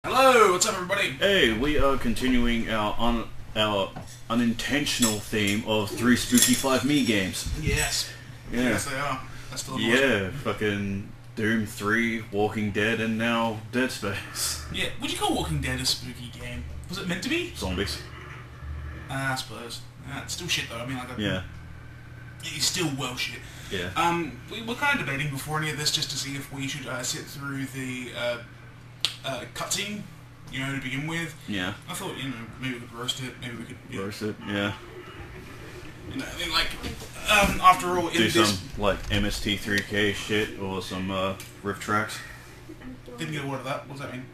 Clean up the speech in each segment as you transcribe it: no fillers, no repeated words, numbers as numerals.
Hello, what's up everybody? Hey, we are continuing our unintentional theme of 3 spooky 5 me games. Yes. Yeah. Yes they are. That's still Yeah, fucking Doom 3, Walking Dead, and now Dead Space. Yeah, would you call Walking Dead a spooky game? Was it meant to be? Zombies. I suppose. It's still shit though, I mean like... Yeah. It's still well shit. Yeah. We were kind of debating before any of this just to see if we should sit through the cutscene, you know, to begin with. Yeah. I thought, you know, maybe we could roast it, maybe we could... Roast it, yeah. You know, I mean like, after all, Do some, like, MST3K shit, or some, riff tracks. Didn't get a word of that, what does that mean?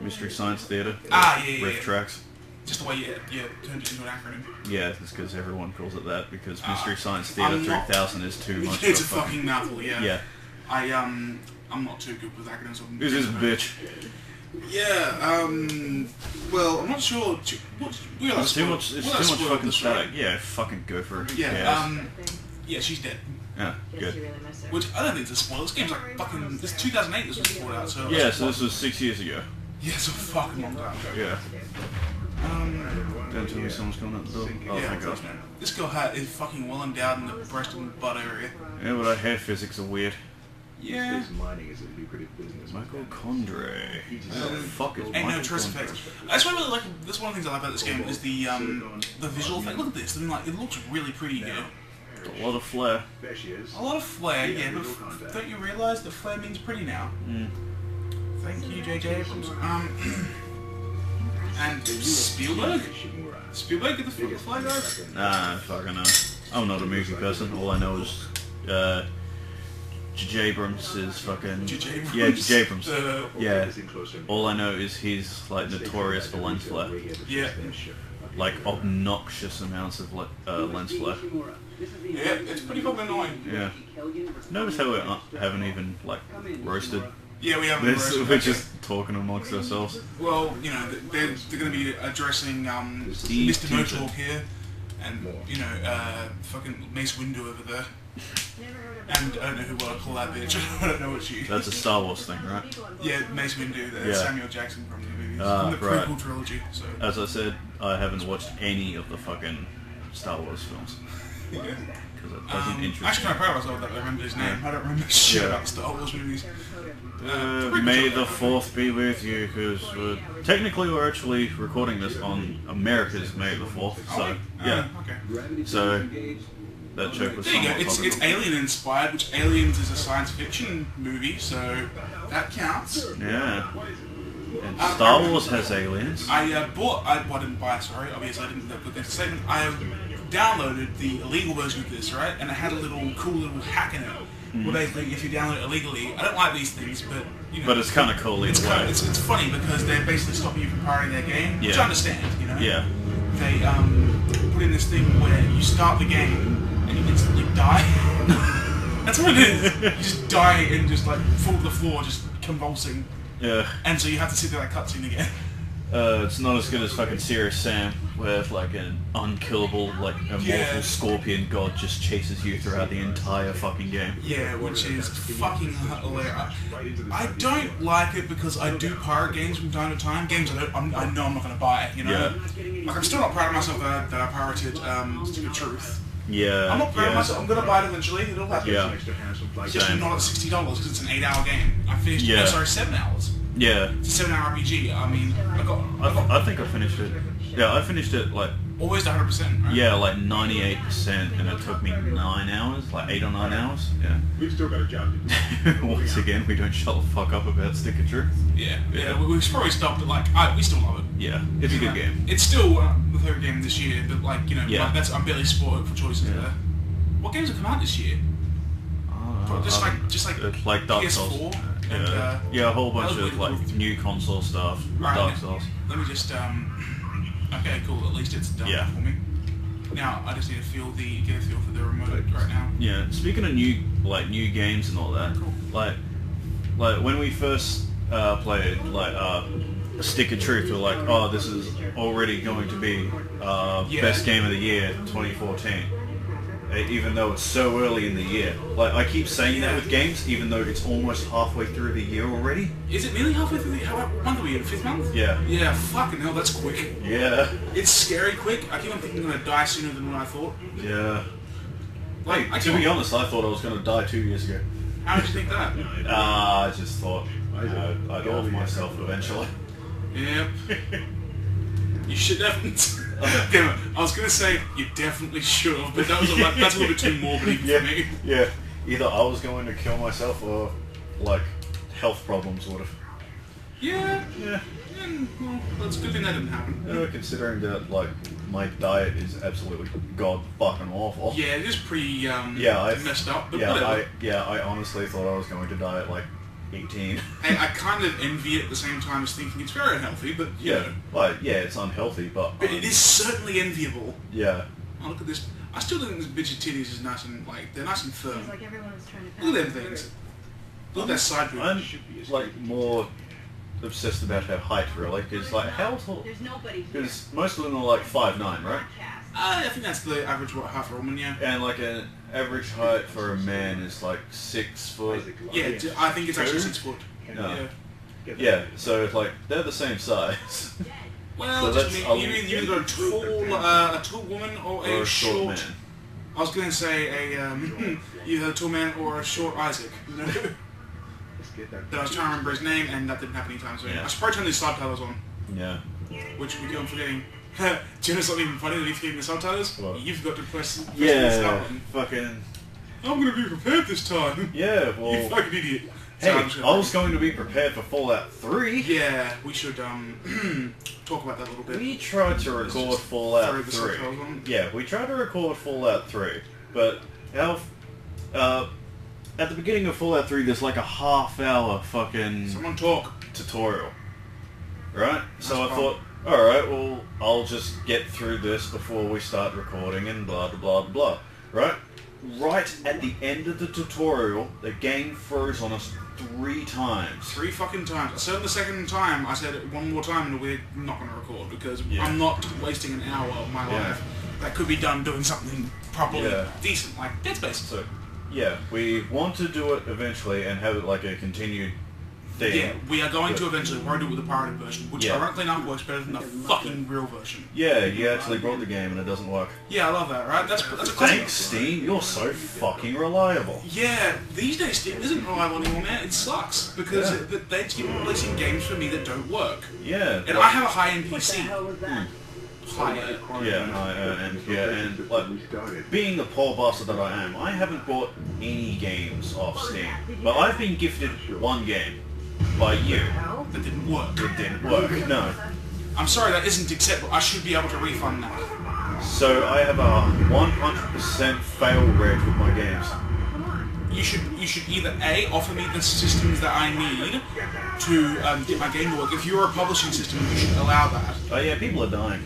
Mystery Science Theater. Yeah. Riff tracks. Just the way you turned it into an acronym. Yeah, it's because everyone calls it that, because Mystery Science Theater 3000 is too much. It's a fucking mouthful, yeah. Yeah. I'm not too good with acronyms. Who's this bitch? Yeah, well, I'm not sure. It's too much fucking static. Yeah, fucking go for it. Yeah, yeah, she's dead. Yeah, good. Which, I don't think it's a spoiler. This game's like fucking... This 2008 this was brought out, so... Yeah, so this was 6 years ago. Yeah, it's a fucking long time ago. Yeah. Don't tell me someone's coming out the door. Oh, yeah, thank God. This girl is fucking well endowed in the breast and butt area. Yeah, but our hair physics are weird. Yeah. Michael Condrey. Who the fuck is Ain't Michael no trace Condrey? effects. That's why I really like. That's one of the things I like about this game is the visual effect. Look at this. I mean, like, it looks really pretty good. A lot of flair. A lot of flair, yeah, but don't you realise that flair means pretty now? Mm. Thank you, J.J. Abrams. And Spielberg? Spielberg, get the flag over? Nah, fucking know. I'm not a movie person. All I know is, J.J. Abrams is fucking... J.J. Abrams? Yeah, J.J. Abrams. Yeah. All I know is he's, like, notorious for lens flare. Yeah. Like, obnoxious amounts of lens flare. Yeah, it's pretty fucking annoying. Yeah. Notice how we haven't even, like, roasted? Yeah, we haven't roasted. We're just talking amongst ourselves. Well, you know, they're going to be addressing Mr. Motalk here, and, you know, fucking Mace Windu over there. And I don't know who I call that bitch. I don't know what she... That's a Star Wars thing, right? Yeah, Mace Windu, Yeah. Samuel Jackson from the movies. From the prequel trilogy, so... As I said, I haven't watched any of the fucking Star Wars films. Yeah. Because it doesn't interest actually, me. kind of proud of myself that I remember his name. I don't remember shit about Star Wars movies. May the 4th be with you, because technically we're actually recording this on America's May the 4th, so, yeah. Okay. So, that joke was There you go, somewhat it's topical. Alien inspired, which Aliens is a science fiction movie, so that counts. Yeah. And Star Wars has aliens. I didn't buy it, sorry, obviously I didn't put this statement. I downloaded the illegal version of this, right, and it had a cool little hack in it. Well, basically, if you download it illegally, I don't like these things, but, you know... But it's kind of cool either way. It's funny because they're basically stopping you from pirating their game, which I understand, you know? Yeah. They put in this thing where you start the game and you instantly die. That's what it is. You just die and just, like, fall to the floor, just convulsing. Yeah. And so you have to sit there like cutscene again. It's not as good as fucking Serious Sam, where like an unkillable, like immortal scorpion god just chases you throughout the entire fucking game. Yeah, which is fucking hilarious. I don't like it because I do pirate games from time to time. Games I know I'm not going to buy it, you know? Yeah. Like, I'm still not proud of myself that I pirated Stupid Truth. Yeah. I'm not proud of myself. I'm going to buy it eventually. It'll happen. Yeah. Just not at $60 because it's an 8-hour game. I finished it. Yeah. Oh, sorry, 7 hours. Yeah. It's a 7-hour RPG. I mean, I think I finished it. Yeah, I finished it like... Almost 100%, right? Yeah, like 98%, and it took me 9 hours, like 8 or 9 hours. Yeah. We've still got a job to do. Once again, we don't shut the fuck up about Stick of Truth. Yeah. We've probably stopped, but like, we still love it. Yeah, it's a good game. It's still the third game this year, but like, you know, like, I'm barely spoiled for choices there. What games have come out this year? Just like Dark PS4 Souls. and Yeah, a whole bunch of like new console stuff. Right, Dark Souls. Let me just okay, cool. At least it's done for me. Now I just need to get a feel for the remote right now. Yeah. Speaking of new games and all that, like when we first played Stick of Truth, we were like, oh, this is already going to be best game of the year 2014. even though it's so early in the year. Like, I keep saying that with games, even though it's almost halfway through the year already. Is it nearly halfway through the how month are we in? 5th month? Yeah. Yeah, fucking hell, that's quick. Yeah. It's scary quick. I keep on thinking I'm gonna die sooner than what I thought. Yeah. Like, Hey, to be honest, I thought I was going to die 2 years ago. How did you think that? I just thought I'd off myself eventually. Yep. You should haven't. Damn it. I was gonna say you definitely should have, but that's a little bit too morbid for me. Yeah. Either I was going to kill myself or, like, health problems would have. Yeah. Yeah. And, well, that's a good thing that didn't happen. Considering that, like, my diet is absolutely god fucking awful. Yeah, it is pretty I messed up, but whatever. I honestly thought I was going to die at like 18. And I kind of envy it at the same time as thinking it's very unhealthy, but you know. Like, yeah, it's unhealthy, but it is certainly enviable. Yeah. Oh, look at this. I still think this bitch of titties is nice and, like, they're nice and firm. It's like everyone is trying to Look at them things. Look at that side boob. I'm, like, more obsessed about her height, really, because, like, how tall? There's nobody here. Because most of them are, like, 5'9", right? I think that's the average height for a woman, yeah. And, like, an average height for a man is, like, 6 foot. Yeah, I think it's actually 6 foot. No. Yeah. Yeah, so, like, they're the same size. Well, So just that's mean, you either got a tall woman or a short man. I was going to say either a tall man or a short Isaac. You know? But I was trying to remember his name, and that didn't happen anytime soon. Yeah. I should probably turn these subtitles on, Yeah. which we keep on forgetting. Do you know something even funny that if you the subtitles? What? You've got to press the Yeah, start button. fucking... I'm going to be prepared this time. Yeah, You well... fucking idiot. Hey, So I'm just gonna- I was going to be prepared for Fallout 3. Yeah, we should talk about that a little bit. We tried to record throw Fallout the 3. subtitles on. Yeah, we tried to record Fallout 3, but at the beginning of Fallout 3, there's like a half-hour fucking Someone talk. tutorial, right? So I That's thought, alright, well, I'll just get through this before we start recording and blah, blah, blah, blah, right? Right at the end of the tutorial, the game froze on us 3 times. 3 fucking times. So the second time, I said it one more time and we're not going to record because Yeah. I'm not wasting an hour of my Yeah. life that could be done doing something properly Yeah. decent, like Dead Space. So, yeah, we want to do it eventually and have it like a continued thing. Yeah, we are going to eventually. We're going to do it with the pirated version, which Yeah. ironically enough works better than the fucking real version. Yeah, you actually brought the game and it doesn't work. Yeah, I love that, right? That's a classic. Thanks, Steam. You're so fucking reliable. Yeah, these days Steam isn't reliable anymore, man. It sucks because Yeah. they keep releasing games for me that don't work. Yeah. And I have a high-end What the PC. hell was that? Higher. And like, being the poor bastard that I am, I haven't bought any games off Steam. But I've been gifted one game by you. That didn't work. It didn't work. No. I'm sorry, that isn't acceptable. I should be able to refund that. So I have a 100% fail rate with my games. You should either A, offer me the systems that I need to get my game to work. If you're a publishing system, you should allow that. Oh yeah, people are dying.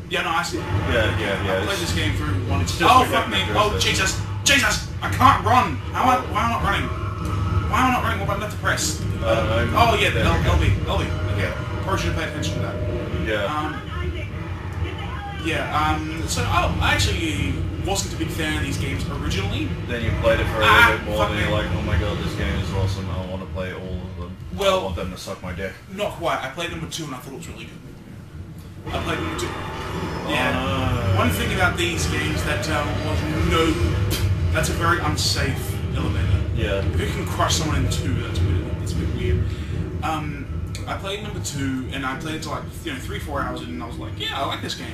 Yeah, no, I see. Yeah. I played this game through one. It's just Oh, we fuck me. haven't Oh, addressed it. Jesus! I can't run! Why am I not running? Why am I not running? What button left to press? Oh, yeah, the LB. Okay. Probably should have paid attention to that. Yeah. So, I actually wasn't a big fan of these games originally. Then you played it for a little bit more, fuck and you're me. like, oh my god, this game is awesome. I want to play all of them. Well- I want them to suck my dick. Not quite. I played number 2 and I thought it was really good. I played number 2. Yeah. One thing about these games that that's a very unsafe elevator. Yeah. If you can crush someone in 2, that's a bit weird. I played number 2 and I played it to like 3-4 hours in, and I was like, yeah, I like this game.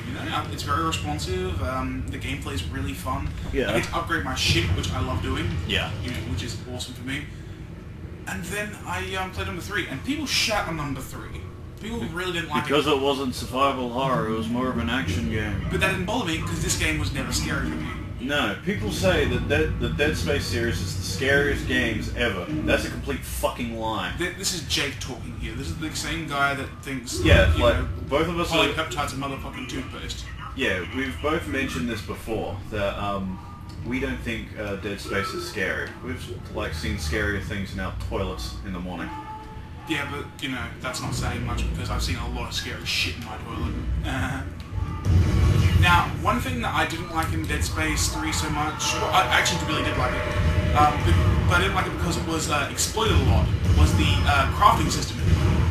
It's very responsive. The gameplay is really fun. Yeah. I get to upgrade my ship, which I love doing. Yeah. Which is awesome for me. And then I played number 3, and people shat on number 3. People really didn't like Because it. it wasn't survival horror, it was more of an action game. But that didn't bother me because this game was never scary for me. No, people say that the Dead Space series is the scariest games ever. That's a complete fucking lie. This is Jake talking here. This is the same guy that thinks Yeah, you like, know, both of us are... polypeptide's a motherfucking toothpaste. Yeah, we've both mentioned this before, that we don't think Dead Space is scary. We've like seen scarier things in our toilets in the morning. Yeah, but that's not saying much because I've seen a lot of scary shit in my toilet. Now, one thing that I didn't like in Dead Space 3 so much, well, I actually really did like it, but I didn't like it because it was exploited a lot, was the crafting system.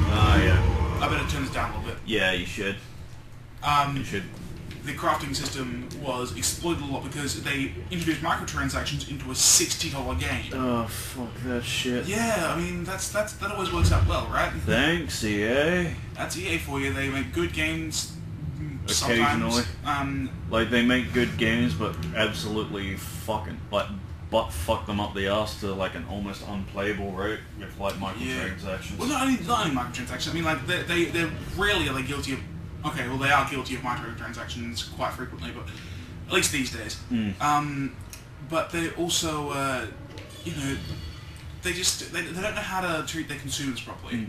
Yeah. I better turn this down a little bit. Yeah, you should. You should. The crafting system was exploited a lot because they introduced microtransactions into a $60 game. Oh, fuck that shit. Yeah, I mean, that always works out well, right? Thanks, EA. That's EA for you. They make good games Occasionally. sometimes. Like, they make good games, but absolutely fucking, like, butt fuck them up the ass to, like, an almost unplayable rate with, like, microtransactions. Well, not only microtransactions. I mean, like, they're rarely are they guilty of... Okay, well, they are guilty of microtransactions quite frequently, but at least these days. But they also, you know, they don't know how to treat their consumers properly.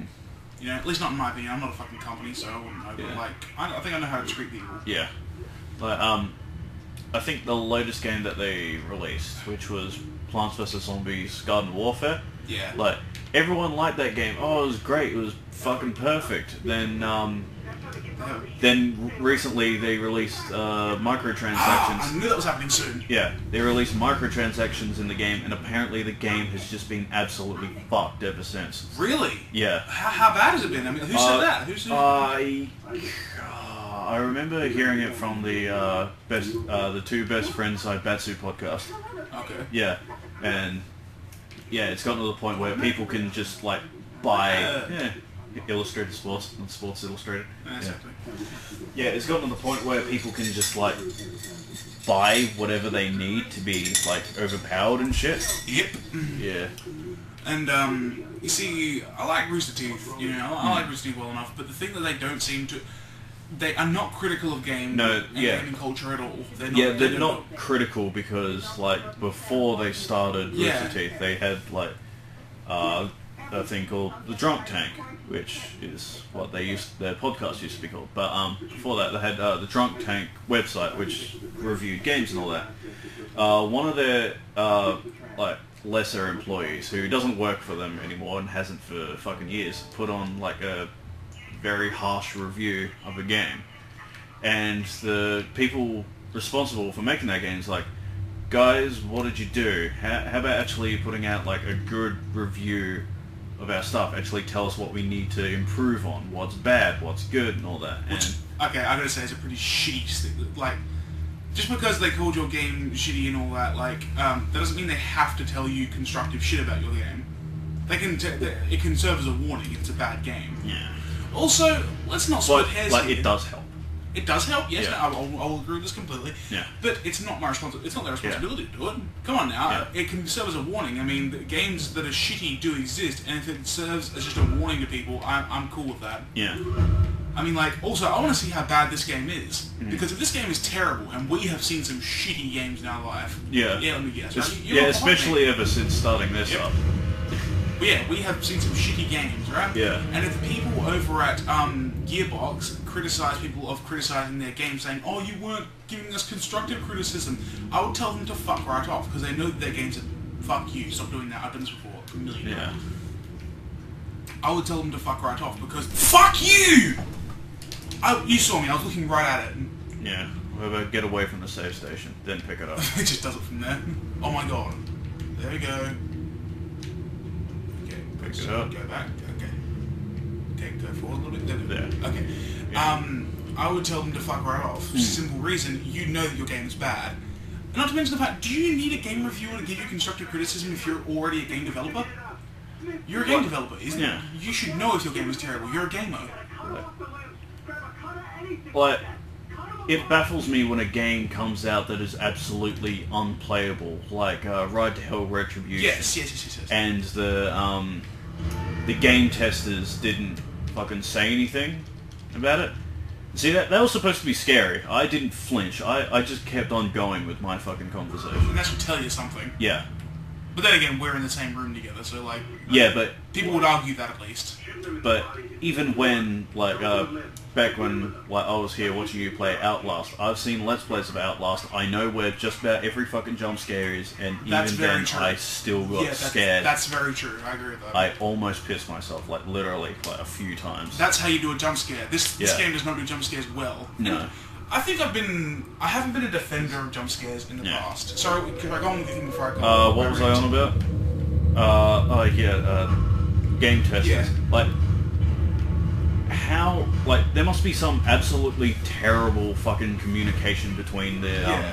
You know, at least not in my opinion. I'm not a fucking company, so I wouldn't know. But like, I think I know how to treat people. Yeah. But I think the latest game that they released, which was Plants vs Zombies Garden Warfare. Yeah. Like, everyone liked that game. Oh, it was great. It was fucking perfect. Then recently they released microtransactions. I knew that was happening soon. Yeah, they released microtransactions in the game, and apparently the game has just been absolutely fucked ever since. Really? Yeah. How bad has it been? I mean, who said that? I remember hearing it from the the two best friends Batsu podcast. Okay. Yeah, and yeah, it's gotten to the point where people can just like buy Illustrated Sports and Sports Illustrated. Exactly. Yeah, it's gotten to the point where people can just like buy whatever they need to be like overpowered and shit. Yep. Yeah. And you see, I like Rooster Teeth. You know, I like Rooster Teeth well enough, but the thing that they don't seem to. They are not critical of gaming culture at all. They're not critical because, like, before they started Rooster Teeth, they had, like, a thing called the Drunk Tank, which is what their podcast used to be called. But before that, they had the Drunk Tank website, which reviewed games and all that. One of their, like, lesser employees, who doesn't work for them anymore and hasn't for fucking years, put on, like, a very harsh review of a game, and the people responsible for making that game is like, guys, what did you do? How about actually putting out like a good review of our stuff? Actually tell us what we need to improve on, what's bad, what's good, and all that. Okay, I gotta say it's a pretty shitty like, just because they called your game shitty and all that, like, that doesn't mean they have to tell you constructive shit about your game. They can it can serve as a warning if it's a bad game. Yeah. Also, let's not split hairs here. It does help. It does help, yes. Yeah. I will agree with this completely. Yeah. But it's not my it's not their responsibility to do it. Come on now. Yeah. It can serve as a warning. I mean, the games that are shitty do exist, and if it serves as just a warning to people, I'm cool with that. Yeah. I mean, like, also, I want to see how bad this game is. Because if this game is terrible, and we have seen some shitty games in our life... Yeah. Yeah, let me guess. Right? Especially ever since starting this up. Yeah, we have seen some shitty games, right? Yeah. And if the people over at Gearbox criticize people of criticizing their game, saying, oh, you weren't giving us constructive criticism, I would tell them to fuck right off, because they know that their games are, fuck you, stop doing that, I've done this before a million times. I would tell them to fuck right off, because, fuck you! You saw me, I was looking right at it. Yeah. Whoever get away from the save station, then pick it up. It just does it from there. Oh my god. There we go. Go back. Okay, go forward a little bit. There. Okay. Yeah. I would tell them to fuck right off. Simple reason, you know that your game is bad. And not to mention the fact, do you need a game reviewer to give you constructive criticism if you're already a game developer? You're a game developer, isn't it? You should know if your game is terrible. You're a gamer. Like, it baffles me when a game comes out that is absolutely unplayable, like Ride to Hell Retribution. Yes. And the game testers didn't fucking say anything about it. See, that was supposed to be scary. I didn't flinch. I just kept on going with my fucking conversation. And that should tell you something. Yeah. But then again, we're in the same room together, so like... Yeah, but... People would argue that at least. But even when, like, back when I was here watching you play Outlast, I've seen Let's Plays of Outlast. I know where just about every fucking jump scare is, and even then I still got scared. That's very true. I agree with that. I almost pissed myself, like, literally, like, a few times. That's how you do a jump scare. This game does not do jump scares well. No. I think I haven't been a defender of jump scares in the past. Sorry, could I go on with you before I go? What was I on about? Game testers. Yeah. Like, how, like, there must be some absolutely terrible fucking communication between the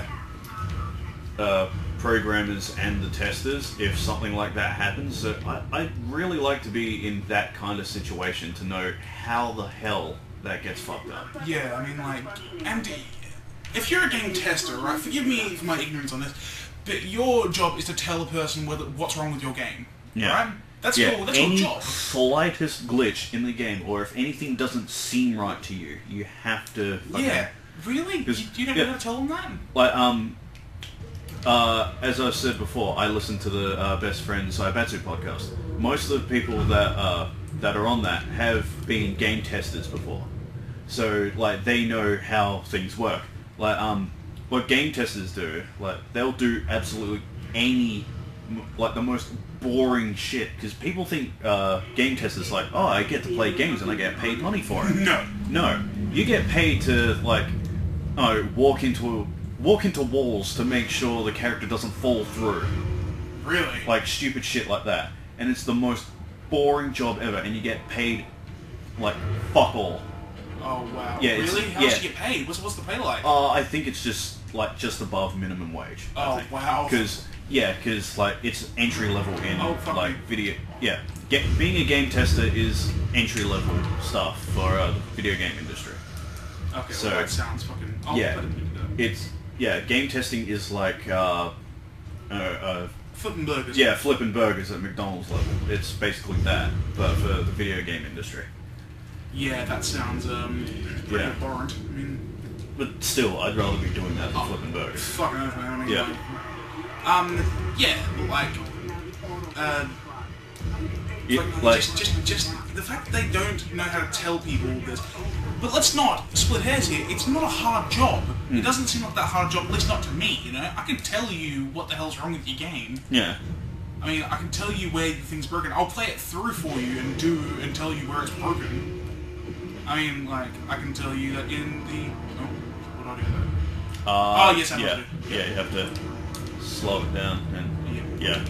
programmers and the testers if something like that happens. So I'd really like to be in that kind of situation to know how the hell that gets fucked up. Yeah, I mean, like, and if you're a game tester, right, forgive me for my ignorance on this, but your job is to tell a person what's wrong with your game, right? That's your job. Any slightest glitch in the game, or if anything doesn't seem right to you, you have to fucking... Yeah, really? You don't know how to tell them that? Like, as I've said before, I listen to the Best Friends Saibatsu podcast. Most of the people that are on that have been game testers before. So, like, they know how things work. Like, what game testers do, like, they'll do absolutely any, like, the most boring shit. Because people think game testers like, oh, I get to play games and I get paid money for it. No. You get paid to, like, walk into walls to make sure the character doesn't fall through. Really? Like, stupid shit like that. And it's the most boring job ever, and you get paid, like, fuck all. Oh, wow. Yeah, really? How much do you get paid? What's the pay like? I think it's just above minimum wage. Oh, wow. Because, like, it's entry level in, like, me. video... Yeah. Being a game tester is entry level stuff for the video game industry. Okay, so, well, that sounds fucking... game testing is like, flipping burgers. Yeah, flipping burgers at McDonald's level. It's basically that, but for the video game industry. Yeah, that sounds pretty abhorrent. I mean, but still, I'd rather be doing that than flipping burgers. Fucking oath, man. I mean, just the fact that they don't know how to tell people this. But let's not split hairs here. It's not a hard job. It doesn't seem like that hard job, at least not to me, you know? I can tell you what the hell's wrong with your game. Yeah. I mean, I can tell you where the thing's broken. I'll play it through for you and tell you where it's broken. I mean, like, I can tell you that in the... Oh, what do I do that? Yes, I do. Yeah, you have to slow it down and... Yeah.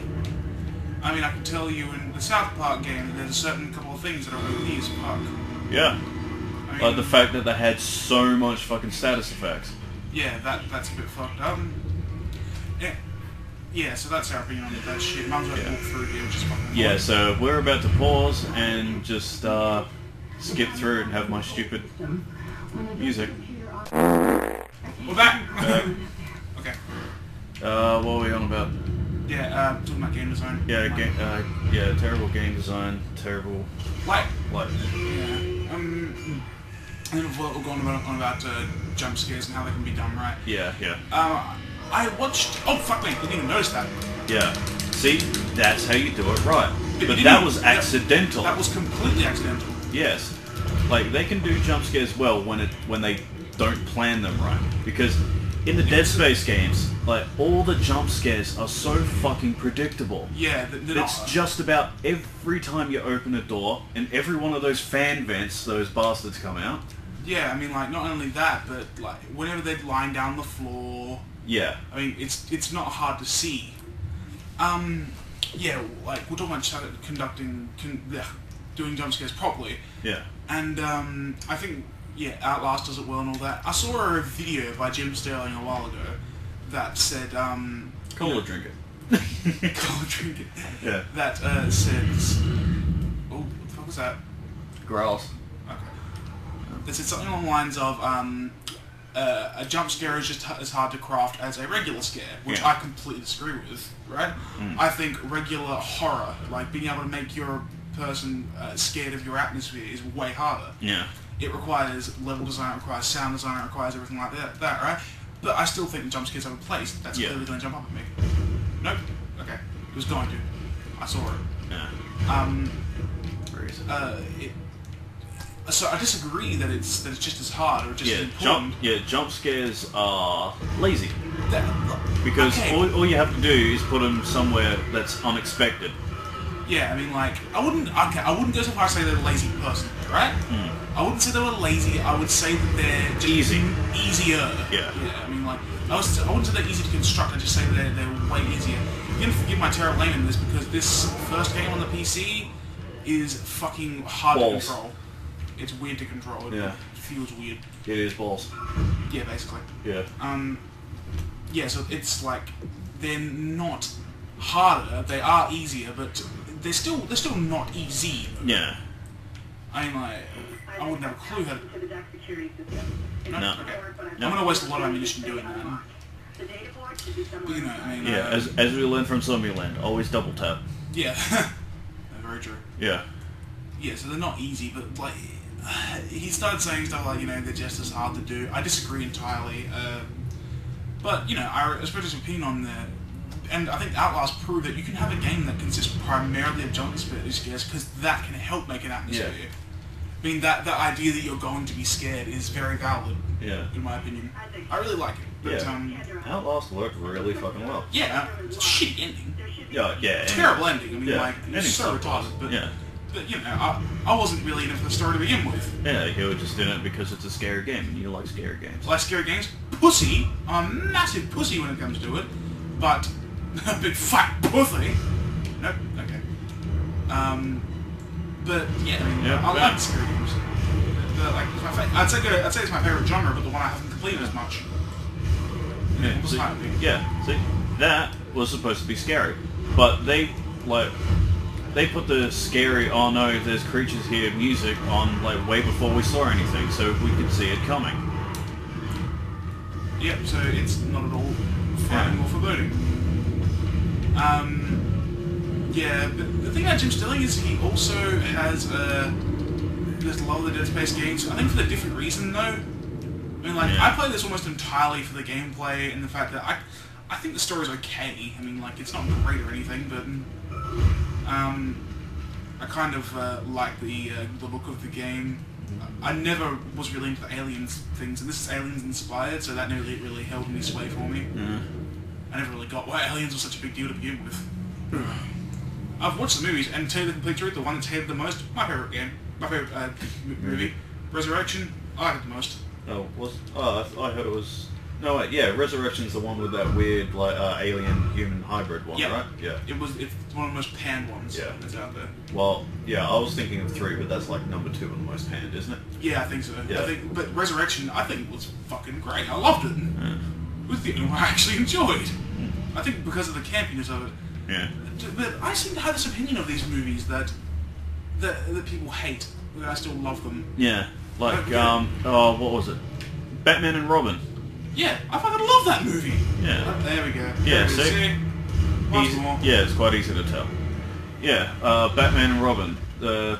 I mean, I can tell you in the South Park game that there's a certain couple of things that are wrong with the East Park. Yeah. I mean, like the fact that they had so much fucking status effects. Yeah, that's a bit fucked up. Yeah, so that's our opinion on that shit. Mum's going to walk through here, which is fucking annoying. Yeah, so we're about to pause and just skip through and have my stupid music. We're back! Okay. What were we on about? Yeah, talking about game design. Yeah, terrible game design, terrible... Like... Yeah. And then we're going on about jump scares and how they can be done right. Yeah. I watched... Oh, fuck me, didn't even notice that. Yeah. See, that's how you do it right. But that was accidental. That was completely accidental. Yes. Like, they can do jump scares well when they don't plan them right. Because in the Dead Space games, like, all the jump scares are so fucking predictable. Yeah, it's just about every time you open a door, and every one of those fan vents, those bastards come out. Yeah, I mean, like, not only that, but, like, whenever they're lying down the floor... Yeah. I mean, it's not hard to see. Yeah, like, we're talking about doing jump scares properly. Yeah. And, I think, yeah, Outlast does it well and all that. I saw a video by Jim Sterling a while ago that said, Cola drink it. Cola drink it. Yeah. That, says... Oh, what the fuck was that? Growls. Okay. That said something along the lines of, a jump scare is just as hard to craft as a regular scare, which I completely disagree with, right? I think regular horror, like being able to make your person scared of your atmosphere, is way harder. Yeah. It requires level design, it requires sound design, it requires everything like that, right? But I still think the jump scares have a place. That's clearly going to jump up at me. Nope. Okay. It was going to. I saw it. Yeah. So I disagree that it's just as hard or just as important. Jump scares are lazy. Because all you have to do is put them somewhere that's unexpected. Yeah, I mean, like, I wouldn't go so far as to say they're a lazy person, right? I wouldn't say they were lazy. I would say that they're just easier. Yeah. I mean, like, I wouldn't say they're easy to construct. I just say they're way easier. You're gonna forgive my terrible aim in this because this first game on the PC is fucking hard to control. It's weird to control. It feels weird. It is balls. Yeah, basically. Yeah. Yeah, so it's like they're not harder. They are easier, but they're still not easy. Yeah. I mean, like, I wouldn't have a clue how to... No. Okay. I'm gonna waste a lot of ammunition doing that. But, you know, I mean... Yeah, as we learned from Zombieland, always double tap. Yeah. Very true. Yeah. Yeah, so they're not easy, but, like... He started saying stuff like, you know, they're just as hard to do. I disagree entirely. But, you know, I respect his opinion on that. And I think Outlast proved that you can have a game that consists primarily of jump scares because that can help make an atmosphere. Yeah. I mean, that idea that you're going to be scared is very valid, in my opinion. I really like it. But, Outlast worked really fucking well. Yeah, it's a shitty ending. Yeah. Terrible ending. I mean, like, it's Ending's so tough. retarded. But, you know, I wasn't really in it for the story to begin with. Yeah, you were just in it because it's a scary game and you like scary games. Like scary games? Pussy. I'm a massive pussy when it comes to it. But... a big fat pussy. Nope. Okay. But yeah, I like scary games. Like, I'd say it's my favorite genre, but the one I haven't completed as much. See, that was supposed to be scary, but they put the scary, oh no, there's creatures here music on like way before we saw anything, so we could see it coming. Yep. So it's not at all frightening or foreboding. Yeah, but the thing about Jim Sterling is he also has there's a lot of the Dead Space games. I think for a different reason though. I mean, like I play this almost entirely for the gameplay and the fact that I think the story's okay. I mean, like it's not great or anything, but I kind of like the look of the game. I never was really into the aliens things, and this is aliens inspired, so that never really held any sway for me. I never really got why aliens were such a big deal to begin with. I've watched the movies, and to tell you the complete truth, the one that's hated the most, my favourite game, my favourite movie, Resurrection, I like it the most. I heard it was... No, wait, yeah, Resurrection's the one with that weird, like, alien-human hybrid one, right? Yeah. It's one of the most panned ones that's out there. Well, yeah, I was thinking of 3, but that's like number 2 on the most panned, isn't it? Yeah, I think so. Yeah. But Resurrection, I think was fucking great. I loved it. It was the only one I actually enjoyed. I think because of the campiness of it. Yeah. But I seem to have this opinion of these movies that people hate, but I still love them. Yeah. Like, what was it? Batman and Robin. Yeah, I fucking love that movie. Yeah. There we go. Yeah, see? Once more. Yeah, it's quite easy to tell. Yeah, Batman and Robin. The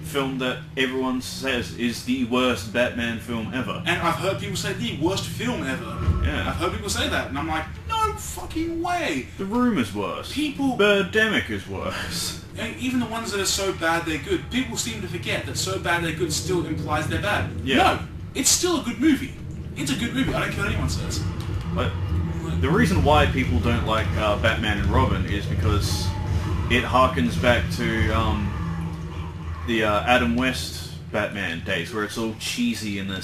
film that everyone says is the worst Batman film ever. And I've heard people say the worst film ever. Yeah. I've heard people say that, and I'm like, no fucking way. The Room is worse. People... Birdemic is worse. Even the ones that are so bad they're good, people seem to forget that so bad they're good still implies they're bad. Yeah. No, it's still a good movie. It's a good movie. I don't care what anyone says. But the reason why people don't like Batman and Robin is because it harkens back to the Adam West Batman days, where it's all cheesy and the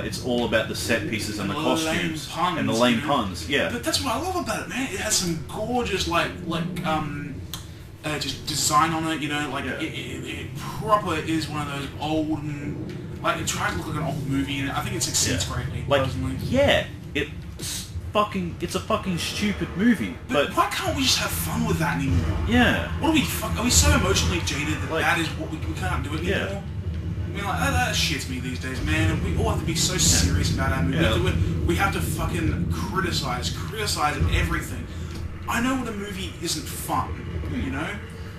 it's all about the set pieces and the costumes and the lame puns. Yeah. But that's what I love about it, man. It has some gorgeous just design on it. You know, like it proper is one of those old. Like, it tried to look like an old movie, and I think it succeeds greatly, personally. Yeah, it's a fucking stupid movie. But why can't we just have fun with that anymore? Yeah. What are we, are we so emotionally jaded that that is what we can't do it anymore? Yeah. I mean, like, that shits me these days, man. We all have to be so serious about our movie. We have to fucking criticize everything. I know when a movie isn't fun, you know?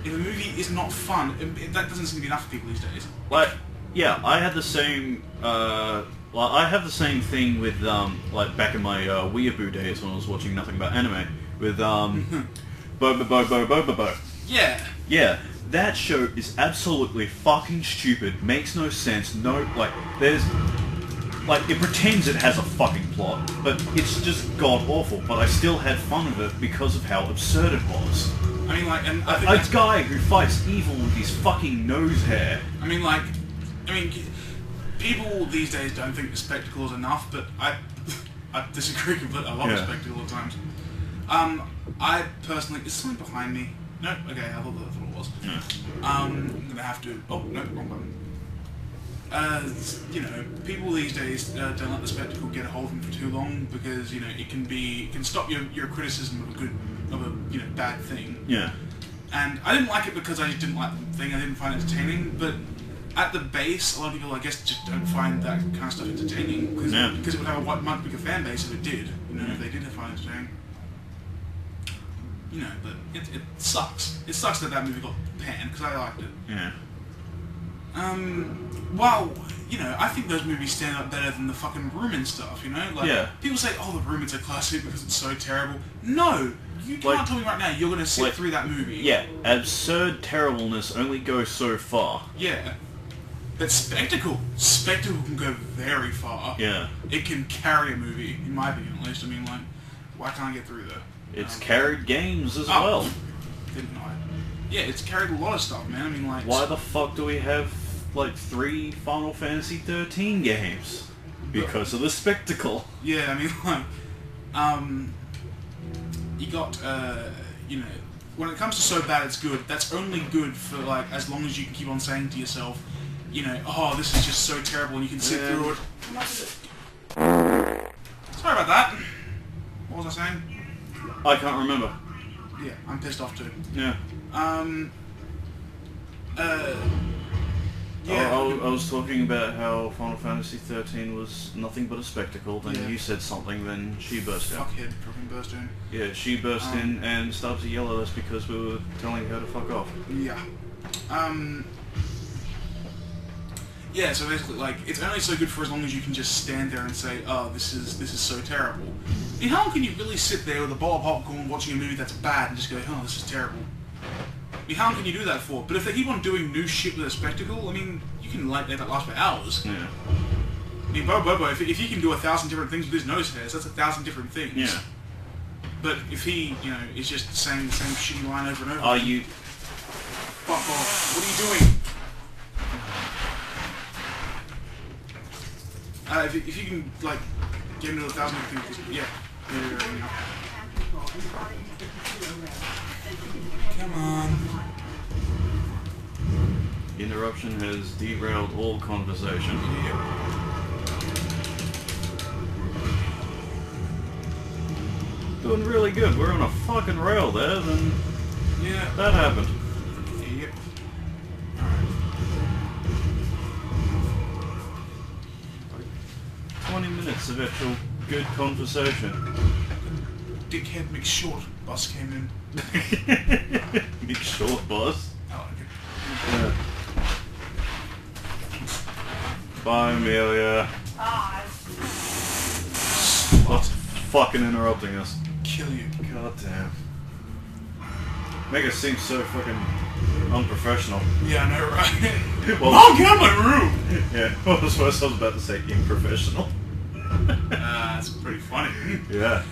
If a movie is not fun, that doesn't seem to be enough for people these days. Like... Yeah, I had the same. I have the same thing with like back in my weeaboo days when I was watching nothing but anime with Bo. Yeah. Yeah, that show is absolutely fucking stupid. Makes no sense. No, like there's like it pretends it has a fucking plot, but it's just god awful. But I still had fun with it because of how absurd it was. I mean, like, and I think A that's, guy who fights evil with his fucking nose hair. I mean, people these days don't think the spectacle is enough, but I disagree completely. I love the spectacle at times. I personally, is something behind me? No, okay, I thought it was. No. I'm gonna have to. Oh no, wrong button. You know, people these days don't let the spectacle get a hold of them for too long because you know it can stop your criticism of a bad thing. Yeah. And I didn't like it because I just didn't like the thing. I didn't find it entertaining. But at the base, a lot of people, I guess, just don't find that kind of stuff entertaining because it would have a much bigger fan base if it did. You know, if they did find it entertaining. You know, but it sucks. It sucks that movie got panned because I liked it. Yeah. Well, you know, I think those movies stand up better than the fucking Room and stuff, you know? Like, people say, oh, the Room is a classic because it's so terrible. No! You can't tell me right now you're going to sit through that movie. Yeah, absurd terribleness only goes so far. Yeah. But spectacle can go very far. Yeah. It can carry a movie, in my opinion at least. I mean, like, why can't I get through there? It's carried games as well. Didn't I? Yeah, it's carried a lot of stuff, man. I mean, like... Why the fuck do we have, like, 3 Final Fantasy 13 games? Because of the spectacle. Yeah, I mean, like... you got, you know... When it comes to so bad it's good, that's only good for, like, as long as you can keep on saying to yourself, you know, oh, this is just so terrible, and you can sit through it. Sorry about that. What was I saying? I can't remember. Yeah, I'm pissed off too. Yeah. Yeah. I was talking about how Final Fantasy 13 was nothing but a spectacle, then you said something, then she burst out. Fuckhead fucking burst in. Yeah, she burst in and started to yell at us because we were telling her to fuck off. Yeah. Yeah, so basically, like, it's only so good for as long as you can just stand there and say, oh, this is so terrible. I mean, how long can you really sit there with a bowl of popcorn watching a movie that's bad and just go, oh, this is terrible? I mean, how long can you do that for? But if they keep on doing new shit with a spectacle, I mean, you can let that last for hours. Yeah. I mean, Bobo, if he can do 1,000 different things with his nose hairs, that's 1,000 different things. Yeah. But if he, you know, is just saying the same shitty line over and over... Are you... Fuck off. What are you doing? If you can, like, get into 1,000 things, yeah. Come on. Interruption has derailed all conversation. Doing really good. We're on a fucking rail there, then that happened. Yep. 20 minutes of actual good conversation. Dickhead McShort bus came in. Big short boss. I like it. Yeah. Bye, Amelia. What's fucking interrupting us? Kill you. God damn. Make us seem so fucking unprofessional. Yeah, I know, right? Well, Mom, get out of my room! Yeah, I was about to say unprofessional. That's pretty funny. Yeah.